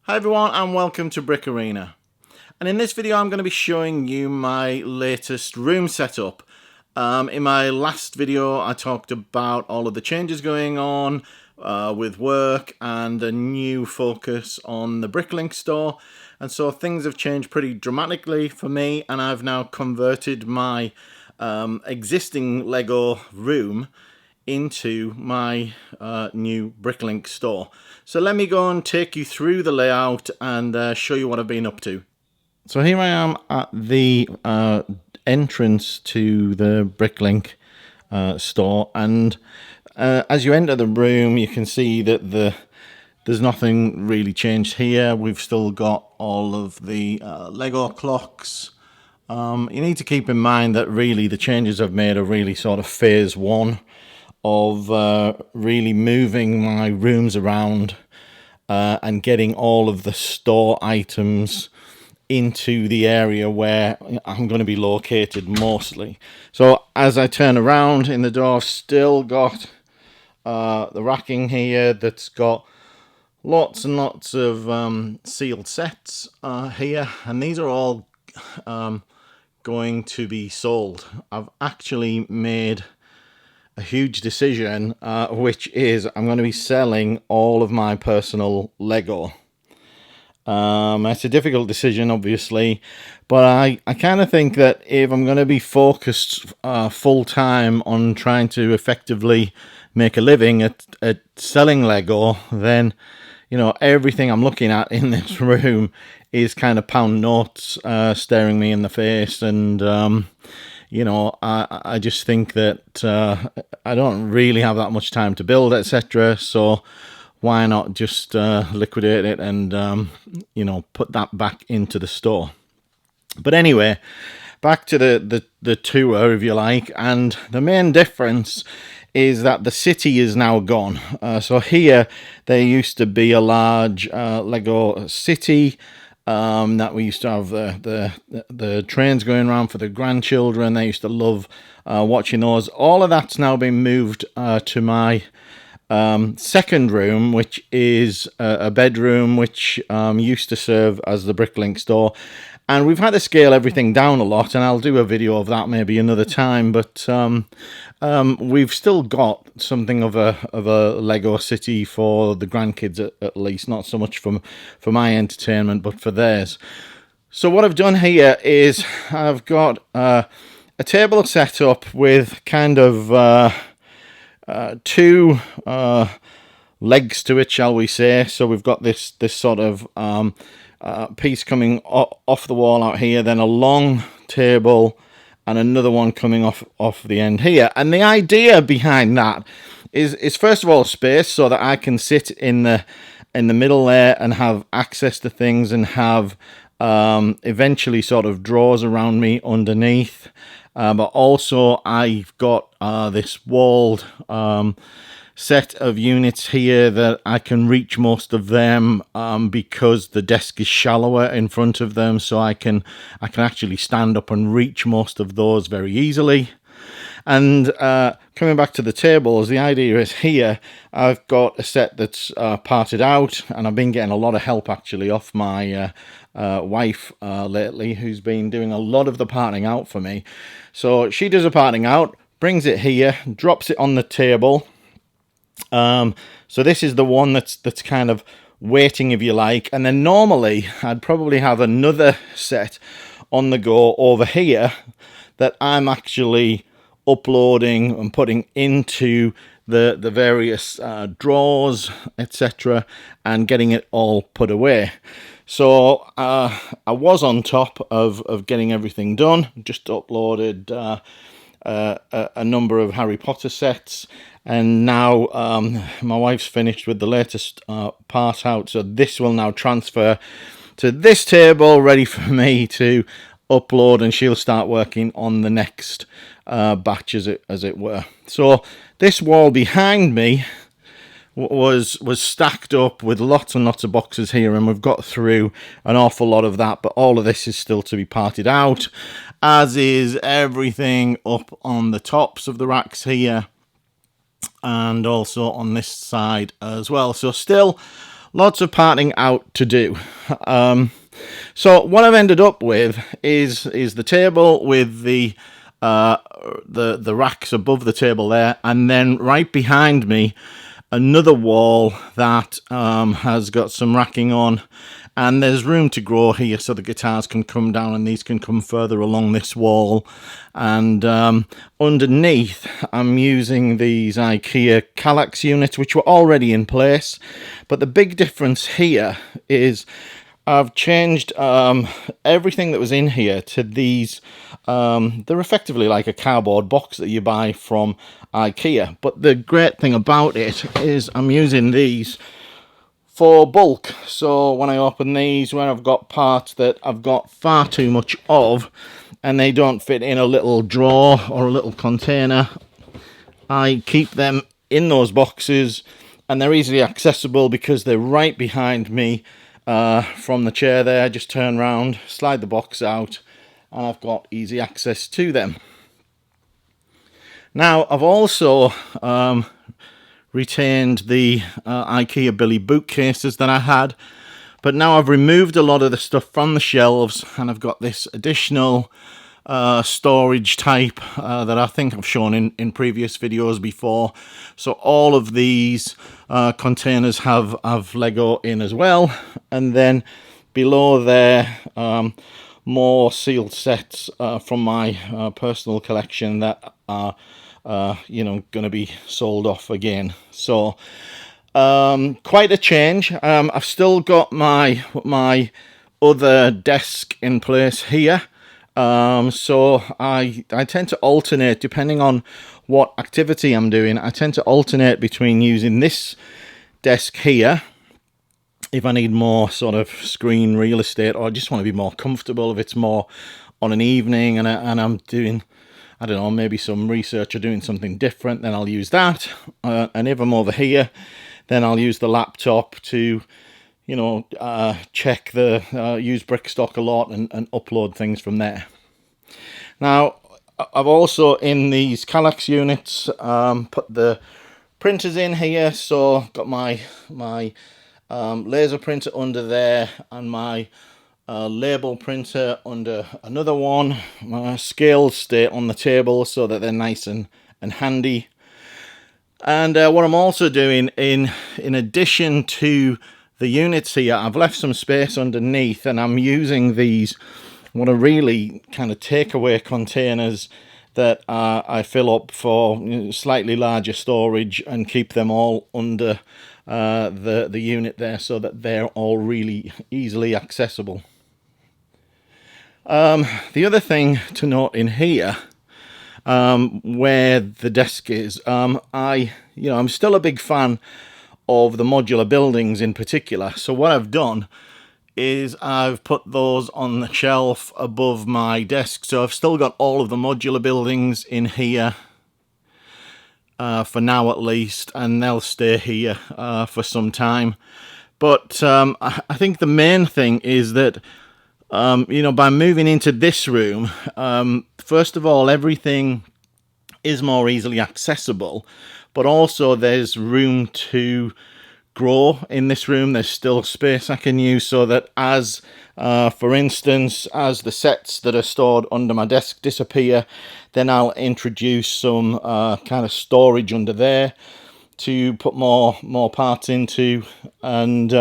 Hi everyone and welcome to Brick Arena. And in this video I'm going to be showing you my latest room setup. In my last video I talked about all of the changes going on with work and a new focus on the Bricklink store. And so things have changed pretty dramatically for me, and I've now converted my existing Lego room into my new Bricklink store. So let me go and take you through the layout and show you what I've been up to. So here I am at the entrance to the Bricklink store, and as you enter the room you can see that there's nothing really changed here. We've still got all of the Lego clocks. You need to keep in mind that really the changes I've made are really sort of phase one of really moving my rooms around and getting all of the store items into the area where I'm going to be located mostly. So as I turn around in the door, I've still got the racking here that's got lots and lots of sealed sets here, and these are all going to be sold. I've actually made a huge decision, which is I'm going to be selling all of my personal Lego. It's a difficult decision, obviously, but I kind of think that if I'm going to be focused full time on trying to effectively make a living at selling Lego, then everything I'm looking at in this room is kind of pound notes staring me in the face, and I just think that I don't really have that much time to build, etc. So why not just liquidate it and, put that back into the store. But anyway, back to the tour, if you like. And the main difference is that the city is now gone. So here, there used to be a large Lego city. That we used to have the trains going around for the grandchildren. They used to love watching those. All of that's now been moved to my second room, which is a bedroom which used to serve as the Bricklink store. And we've had to scale everything down a lot, and I'll do a video of that maybe another time. But we've still got something of a Lego city for the grandkids, at least. Not so much for my entertainment, but for theirs. So what I've done here is I've got a table set up with kind of two legs to it, shall we say. So we've got this sort of piece coming off the wall out here, then a long table and another one coming off the end here. And the idea behind that is first of all space, so that I can sit in the middle there and have access to things, and have eventually sort of drawers around me underneath. But also I've got this walled set of units here that I can reach most of them because the desk is shallower in front of them, so I can actually stand up and reach most of those very easily. And coming back to the tables, the idea is here I've got a set that's parted out, and I've been getting a lot of help actually off my wife lately, who's been doing a lot of the parting out for me. So she does a parting out, brings it here, drops it on the table. So this is the one that's kind of waiting, if you like, and then normally I'd probably have another set on the go over here that I'm actually uploading and putting into the various drawers, etc., and getting it all put away. So I was on top of getting everything done. Just uploaded a number of Harry Potter sets, and now my wife's finished with the latest part out, so this will now transfer to this table ready for me to upload, and she'll start working on the next batch, as it were. So this wall behind me was stacked up with lots and lots of boxes here, and we've got through an awful lot of that, but all of this is still to be parted out, as is everything up on the tops of the racks here, and also on this side as well. So still lots of parting out to do. So what I've ended up with is the table with the racks above the table there, and then right behind me another wall that has got some racking on, and there's room to grow here so the guitars can come down and these can come further along this wall. And underneath I'm using these IKEA Kallax units which were already in place, but the big difference here is I've changed everything that was in here to these. They're effectively like a cardboard box that you buy from IKEA, but the great thing about it is I'm using these for bulk. So when I open these, when I've got parts that I've got far too much of and they don't fit in a little drawer or a little container, I keep them in those boxes, and they're easily accessible because they're right behind me from the chair there. I just turn around, slide the box out, and I've got easy access to them. Now I've also retained the IKEA Billy bookcases that I had, but now I've removed a lot of the stuff from the shelves and I've got this additional storage type that I think I've shown in previous videos before. So all of these containers have Lego in as well, and then below there more sealed sets from my personal collection that are going to be sold off again. So quite a change. I've still got my other desk in place here. So I tend to alternate depending on what activity I'm doing. I tend to alternate between using this desk here if I need more sort of screen real estate, or I just want to be more comfortable. If it's more on an evening and I'm doing, I don't know, maybe some research or doing something different, then I'll use that. And if I'm over here, then I'll use the laptop to, check the use Brickstock a lot and upload things from there. Now, I've also in these Kallax units put the printers in here. So got my laser printer under there and my label printer under another one. My scales stay on the table so that they're nice and handy. And what I'm also doing in addition to the units here, I've left some space underneath, and I'm using these what are really kind of takeaway containers that I fill up for slightly larger storage and keep them all under the unit there so that they're all really easily accessible. The other thing to note in here, where the desk is, I'm still a big fan of the modular buildings in particular. So what I've done is I've put those on the shelf above my desk. So I've still got all of the modular buildings in here for now at least, and they'll stay here for some time. But I think the main thing is that by moving into this room, first of all, everything is more easily accessible, but also there's room to grow in this room. There's still space I can use so that as, for instance, as the sets that are stored under my desk disappear, then I'll introduce some kind of storage under there to put more parts into. And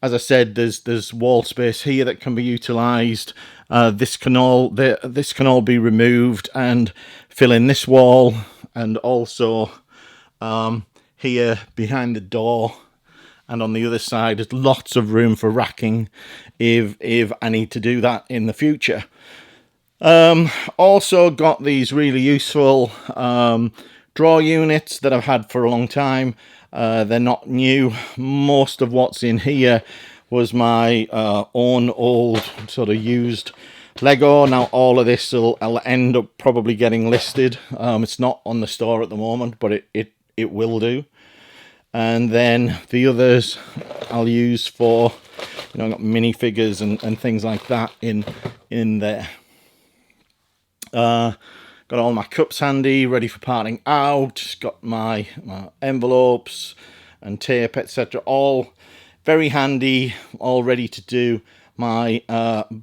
as I said, there's wall space here that can be utilized. This can all be removed and fill in this wall, and also here behind the door and on the other side there's lots of room for racking if I need to do that in the future. Also got these really useful drawer units that I've had for a long time. They're not new. Most of what's in here was my own old sort of used Lego. Now all of this will end up probably getting listed. It's not on the store at the moment, but it will do. And then the others I'll use for, I've got minifigures and things like that in there. Got all my cups handy, ready for parting out. Got my envelopes and tape, etc., all very handy, all ready to do my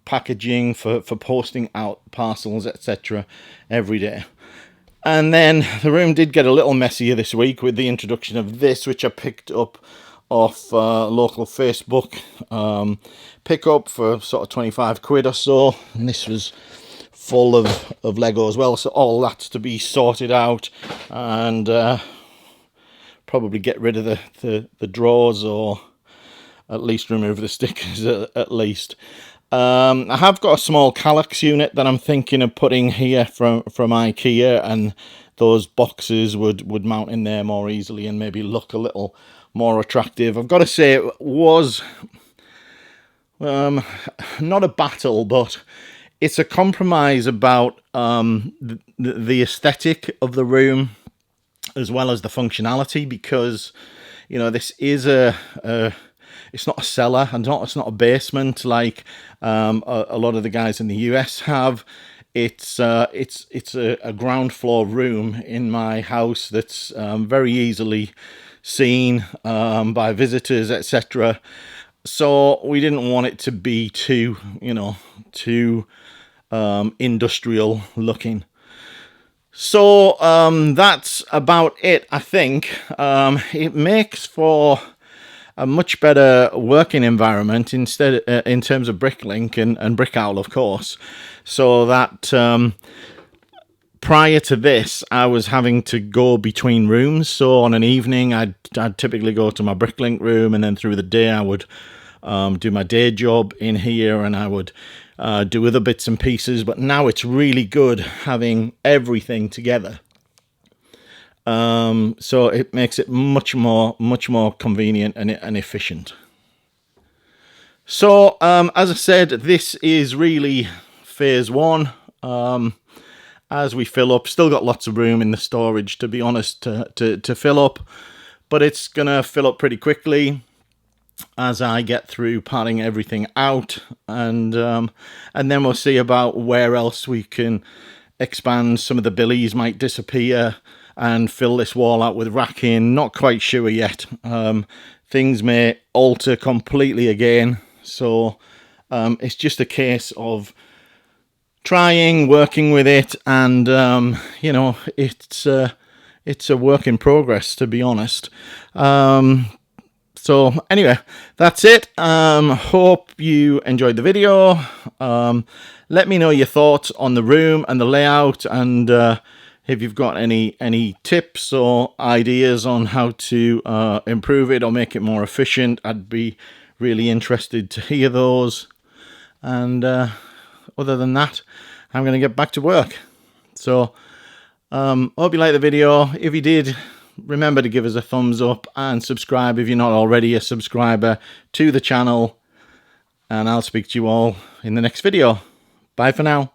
packaging for posting out parcels, etc. every day. And then the room did get a little messier this week with the introduction of this, which I picked up off local Facebook pickup for sort of 25 quid or so, and this was full of Lego as well, so all that's to be sorted out, and probably get rid of the drawers, or at least remove the stickers at least. I have got a small Kallax unit that I'm thinking of putting here from IKEA, and those boxes would mount in there more easily and maybe look a little more attractive. I've got to say, it was not a battle, but it's a compromise about the aesthetic of the room as well as the functionality, because this is it's not a cellar, and it's not a basement like a lot of the guys in the US have. It's a ground floor room in my house that's very easily seen by visitors, etc. So we didn't want it to be too industrial looking. So that's about it, I think. It makes for a much better working environment in terms of Bricklink and Brickowl, of course. So that prior to this, I was having to go between rooms. So on an evening, I'd typically go to my Bricklink room, and then through the day I would do my day job in here, and I would do other bits and pieces. But now it's really good having everything together. So it makes it much more convenient and efficient. So as I said, this is really phase one. As we fill up, still got lots of room in the storage, to be honest, to fill up, but it's gonna fill up pretty quickly as I get through parting everything out, and then we'll see about where else we can expand. Some of the billies might disappear and fill this wall out with racking. Not quite sure yet. Things may alter completely again, so it's just a case of trying, working with it, and it's a work in progress, to be honest. So anyway, that's it. Hope you enjoyed the video. Let me know your thoughts on the room and the layout, and if you've got any tips or ideas on how to improve it or make it more efficient, I'd be really interested to hear those. And other than that, I'm going to get back to work. So hope you liked the video. If you did, remember to give us a thumbs up and subscribe if you're not already a subscriber to the channel. And I'll speak to you all in the next video. Bye for now.